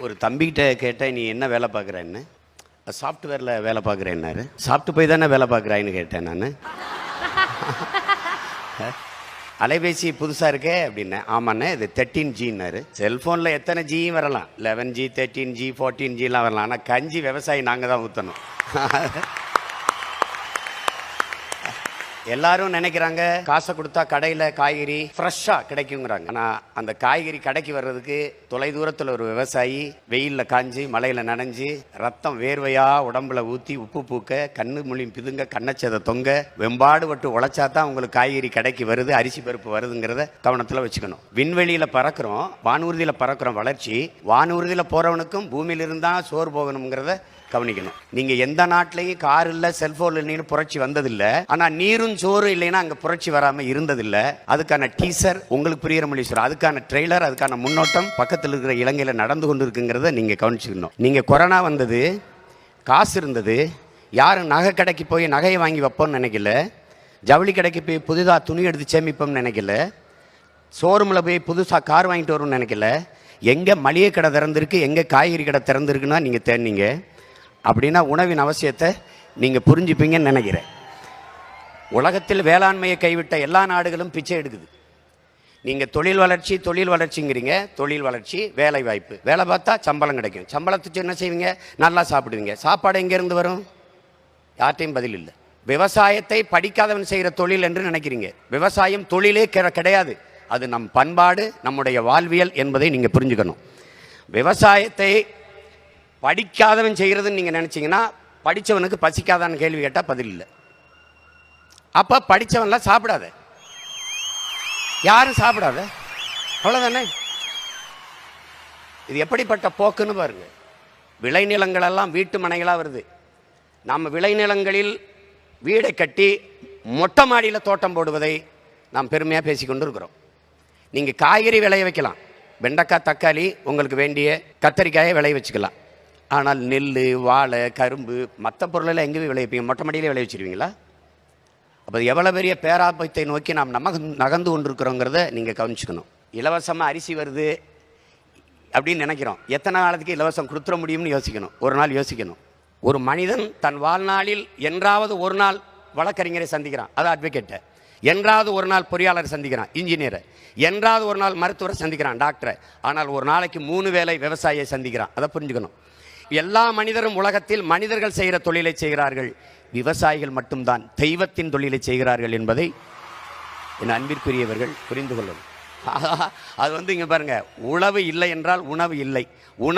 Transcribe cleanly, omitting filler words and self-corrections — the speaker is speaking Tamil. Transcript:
ஒரு தம்பிக்கிட்ட கேட்டேன், நீ என்ன வேலை பார்க்குறேன்னு. சாஃப்ட்வேரில் வேலை பார்க்குறேன்னாரு. சாப்பிட்டு போய் தானே வேலை பார்க்குறாயின்னு கேட்டேன் நான். அலைபேசி புதுசாக இருக்கே அப்படின்னேன். ஆமாண்ணே, இது 13Gன்னாரு. செல்ஃபோனில் எத்தனை ஜியும் வரலாம், 11G 13G 14Gலாம் வரலாம். ஆனால் கஞ்சி விவசாயி நாங்கள் தான் ஊற்றணும். எல்லாரும் நினைக்கிறாங்க காசை கொடுத்தா கடையில் காய்கறி ஃப்ரெஷ்ஷாக கிடைக்குங்கிறாங்க. ஆனால் அந்த காய்கறி கடைக்கு வர்றதுக்கு தொலை தூரத்தில் ஒரு விவசாயி வெயிலில் காஞ்சி மழையில் நனைஞ்சு ரத்தம் வேர்வையாக உடம்புல ஊற்றி உப்பு பூக்க கண்ணு மொழி பிதுங்க கண்ணச்சதை தொங்க வெம்பாடு பட்டு உழைச்சா தான் உங்களுக்கு காய்கறி கடைக்கு வருது, அரிசி பருப்பு வருதுங்கிறத கவனத்தில் வச்சுக்கணும். விண்வெளியில் பறக்கிறோம், வானூர்தியில் பறக்கிறோம். வளர்ச்சி வானூர்தியில் போகிறவனுக்கும் பூமியில் இருந்தால் சோறு போகணுங்கிறத கவனிக்கணும். நீங்க எந்த நாட்டிலையும் கார் இல்ல செல்போன் இல்லைன்னு புரட்சி வந்ததில்லை. ஆனா நீரும் சோறு இல்லைன்னா அங்க புரட்சி வராம இருந்ததில்லை. அதுக்கான டீசர் உங்களுக்கு புரியுற மொழி சொல்ற, அதுக்கான ட்ரெய்லர், அதுக்கான முன்னோட்டம் பக்கத்தில் இருக்கிற இலங்கையில நடந்து கொண்டு இருக்குங்கிறத நீங்க கவனிச்சுக்கணும். நீங்க கொரோனா வந்தது, காசு இருந்தது, யாரும் நகை கடைக்கு போய் நகையை வாங்கி வைப்போம்னு நினைக்கல, ஜவுளி கடைக்கு போய் புதுதாக துணி எடுத்து சேமிப்போம்னு நினைக்கல, ஷோரூமில் போய் புதுசாக கார் வாங்கிட்டு வரும்னு நினைக்கல. எங்கே மளிகை கடை திறந்திருக்கு, எங்கே காய்கறி கடை திறந்திருக்குன்னா நீங்கள் தேடினீங்க. அப்படின்னா உணவின் அவசியத்தை நீங்கள் புரிஞ்சுப்பீங்கன்னு நினைக்கிறேன். உலகத்தில் வேளாண்மையை கைவிட்ட எல்லா நாடுகளும் பிச்சை எடுக்குது. நீங்கள் தொழில் வளர்ச்சிங்கிறீங்க. தொழில் வளர்ச்சி, வேலை வாய்ப்பு, வேலை பார்த்தா சம்பளம் கிடைக்கும். சம்பளத்துக்கு என்ன செய்வீங்க? நல்லா சாப்பிடுவீங்க. சாப்பாடு எங்கேருந்து வரும்? யார்ட்டையும் பதில் இல்லை. விவசாயத்தை படிக்காதவன் செய்கிற தொழில் என்று நினைக்கிறீங்க. விவசாயம் தொழிலே கிடையாது. அது நம் பண்பாடு, நம்முடைய வாழ்வியல் என்பதை நீங்கள் புரிஞ்சுக்கணும். விவசாயத்தை படிக்காதவன் செய்கிறதுன்னு நீங்கள் நினச்சிங்கன்னா படித்தவனுக்கு பசிக்காதான்னு கேள்வி கேட்டால் பதில் இல்லை. அப்போ படித்தவன்லாம் சாப்பிடாத, யாரும் சாப்பிடாத, அவ்வளோதானே. இது எப்படிப்பட்ட போக்குன்னு பாருங்க. விளைநிலங்களெல்லாம் வீட்டு மனைகளாக வருது. நம்ம விளைநிலங்களில் வீடை கட்டி மொட்டை மாடியில் தோட்டம் போடுவதை நாம் பெருமையாக பேசிக்கொண்டு இருக்கிறோம். நீங்கள் காய்கறி விளைய வைக்கலாம், வெண்டைக்காய் தக்காளி, உங்களுக்கு வேண்டிய கத்தரிக்காயை விளைய வச்சுக்கலாம். ஆனால் நெல், வாழை, கரும்பு, மற்ற பொருளெல்லாம் எங்கே விளைவிப்பீங்க? மொட்டை மாடியிலே விளைய வச்சுருவீங்களா? அப்போ எவ்வளோ பெரிய பேராபத்தை நோக்கி நாம் நகர்ந்து கொண்டிருக்கிறோங்கிறத நீங்கள் கவனிச்சுக்கணும். இலவசமாக அரிசி வருது அப்படின்னு நினைக்கிறோம். எத்தனை நாளுக்கு இலவசம் கொடுத்துட முடியும்னு யோசிக்கணும். ஒரு நாள் யோசிக்கணும். ஒரு மனிதன் தன் வாழ்நாளில் என்றாவது ஒரு நாள் வழக்கறிஞரை சந்திக்கிறான், அது அட்வொகேட்டை. என்றாவது ஒரு நாள் பொறியாளர் சந்திக்கிறான், இன்ஜினியரை. என்றாவது ஒரு நாள் மருத்துவரை சந்திக்கிறான், டாக்டரை. ஆனால் ஒரு நாளைக்கு 3 வேளை விவசாயியை சந்திக்கிறான். அதை புரிஞ்சுக்கணும். எல்லா மனிதரும் உலகத்தில் மனிதர்கள் செய்கிற தொழிலை செய்கிறார்கள். விவசாயிகள் மட்டும்தான் தெய்வத்தின் தொழிலை செய்கிறார்கள் என்பதை என் அன்பிற்குரியவர்கள் புரிந்து கொள்ளணும். அது இங்கே பாருங்க, உழவு இல்லை என்றால் உணவு இல்லை. உணவு